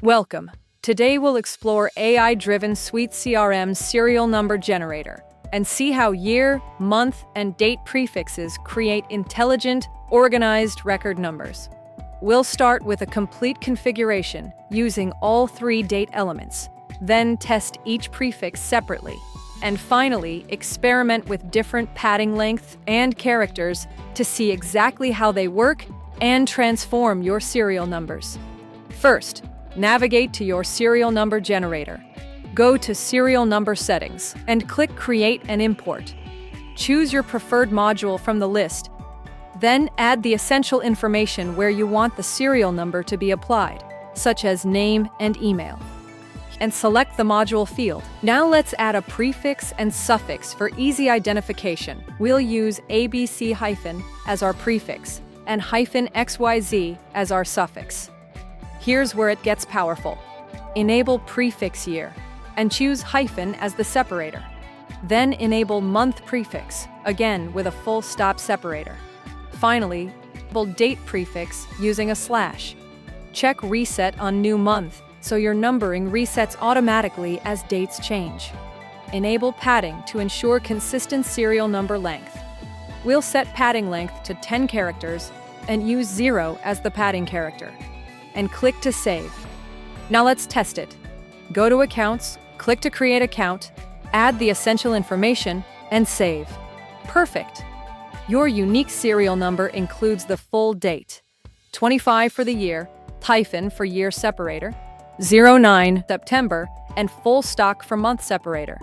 Welcome. Today we'll explore AI-driven SuiteCRM serial number generator and see how year, month, and date prefixes create intelligent, organized record numbers. We'll start with a complete configuration using all three date elements, then test each prefix separately, and finally experiment with different padding lengths and characters to see exactly how they work and transform your serial numbers. First, navigate to your serial number generator. Go to Serial Number Settings and click Create and Import. Choose your preferred module from the list. Then add the essential information where you want the serial number to be applied, such as name and email, and select the module field. Now let's add a prefix and suffix for easy identification. We'll use ABC- as our prefix and -XYZ as our suffix. Here's where it gets powerful. Enable prefix year and choose hyphen as the separator. Then enable month prefix, again with a full stop separator. Finally, enable date prefix using a slash. Check reset on new month so your numbering resets automatically as dates change. Enable padding to ensure consistent serial number length. We'll set padding length to 10 characters and use 0 as the padding character, and click to save. Now let's test it. Go to Accounts, click to create account, add the essential information, and save. Perfect! Your unique serial number includes the full date, 25 for the year, hyphen for year separator, 09 September, and full stop for month separator,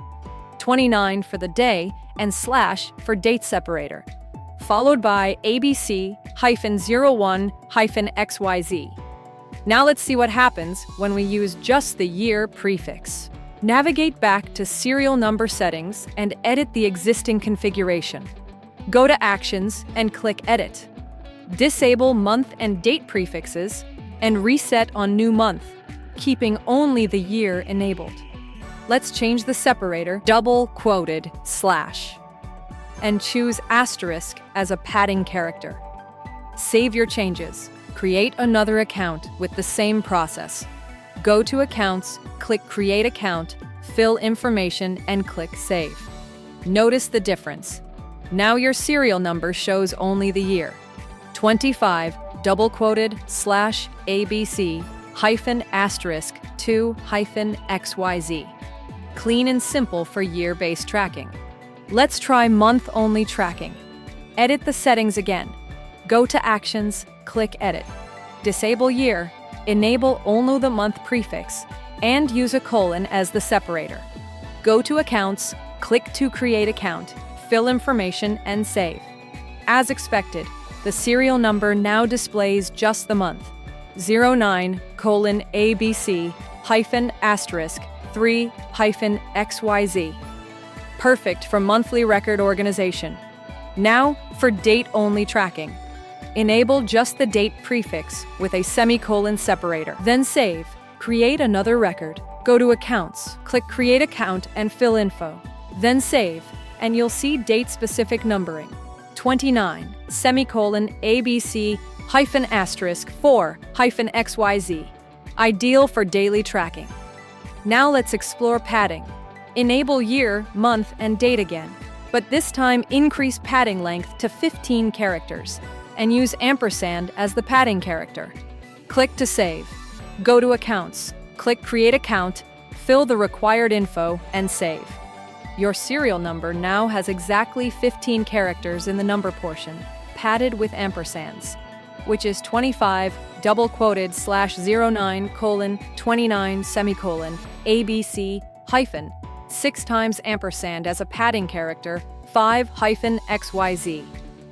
29 for the day, and slash for date separator, followed by ABC-01-XYZ. Now let's see what happens when we use just the year prefix. Navigate back to Serial Number Settings and edit the existing configuration. Go to Actions and click Edit. Disable month and date prefixes and reset on new month, keeping only the year enabled. Let's change the separator double-quoted slash and choose asterisk as a padding character. Save your changes. Create another account with the same process. Go to Accounts, click Create Account, fill information, and click Save. Notice the difference. Now your serial number shows only the year. 25 double-quoted slash ABC -*2 -XYZ. Clean and simple for year-based tracking. Let's try month-only tracking. Edit the settings again. Go to Actions, click Edit. Disable year, enable only the month prefix, and use a colon as the separator. Go to Accounts, click to create account, fill information, and save. As expected, the serial number now displays just the month, 09:ABC-*3-XYZ. Perfect for monthly record organization. Now for date-only tracking. Enable just the date prefix with a semicolon separator. Then save. Create another record. Go to Accounts, click Create Account, and fill info. Then save, and you'll see date-specific numbering. 29, ABC-*4-XYZ. Ideal for daily tracking. Now let's explore padding. Enable year, month, and date again, but this time increase padding length to 15 characters and use ampersand as the padding character. Click to save. Go to Accounts, click Create Account, fill the required info, and save. Your serial number now has exactly 15 characters in the number portion, padded with ampersands, which is 25 double-quoted /09:29 ABC hyphen 6 times ampersand as a padding character 5-XYZ.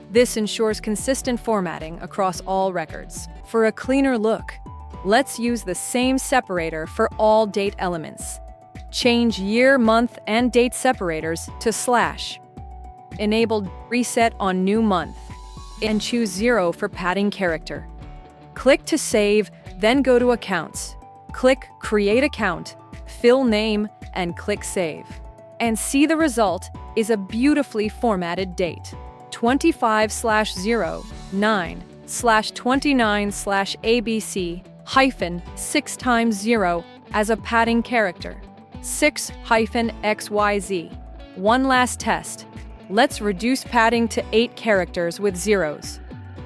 This ensures consistent formatting across all records. For a cleaner look, let's use the same separator for all date elements. Change year, month, and date separators to slash. Enable reset on new month and choose 0 for padding character. Click to save, then go to Accounts. Click Create Account, fill name, and click Save. And see the result is a beautifully formatted date. 25/09/29/ABC hyphen 6 times 0 as a padding character. 6 hyphen XYZ. One last test. Let's reduce padding to 8 characters with zeros.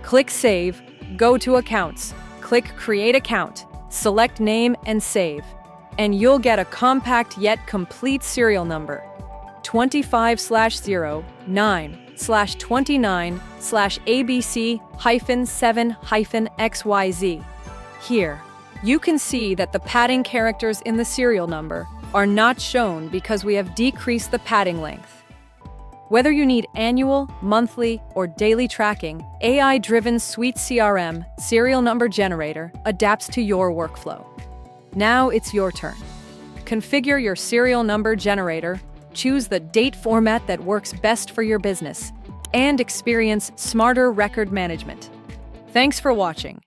Click Save, go to Accounts, click Create Account, select Name and Save. And you'll get a compact yet complete serial number. 25/09/29/ABC-7-XYZ. Here, you can see that the padding characters in the serial number are not shown because we have decreased the padding length. Whether you need annual, monthly, or daily tracking, AI-driven SuiteCRM serial number generator adapts to your workflow. Now it's your turn. Configure your serial number generator, choose the date format that works best for your business, and experience smarter record management. Thanks for watching.